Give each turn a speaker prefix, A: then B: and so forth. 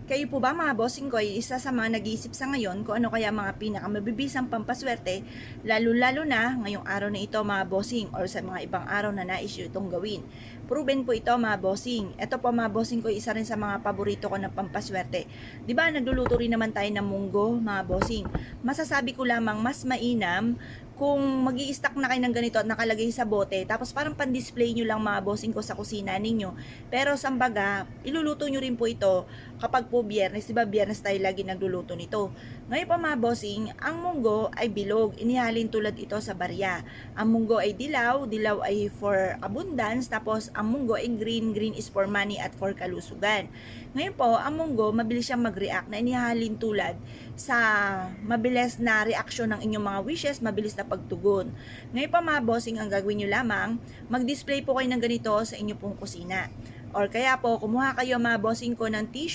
A: Kayo po ba mga bossing ko ay isa sa mga nag-iisip sa ngayon kung ano kaya mga pinakamabibisang pampaswerte, lalo-lalo na ngayong araw na ito mga bossing or sa mga ibang araw na nais nyo itong gawin. Proven po ito mga bossing. Ito po mga bossing ko, isa rin sa mga paborito ko ng pampaswerte. Di ba nagluluto rin naman tayo ng munggo mga bossing. Masasabi ko lamang mas mainam kung mag stack na kayo ng ganito at nakalagay sa bote, tapos parang pan-display nyo lang mga bossing ko sa kusina ninyo. Pero sambaga, iluluto nyo rin po ito kapag po biyernes, di ba biyernes tayo lagi nagluluto nito. Ngayon pa mga bossing, ang munggo ay bilog, inihalin tulad ito sa barya. Ang munggo ay dilaw, dilaw ay for abundance, tapos ang munggo ay green, green is for money at for kalusugan. Ngayon po, ang munggo, mabilis siyang mag-react na inihalin tulad sa mabilis na reaksyon ng inyong mga wishes, mabilis na pagtugon. Ngayon pa mga bossing, ang gagawin nyo lamang, mag-display po kayo ng ganito sa inyo pong kusina. Or kaya po, kumuha kayo mga bossing ko ng tissue,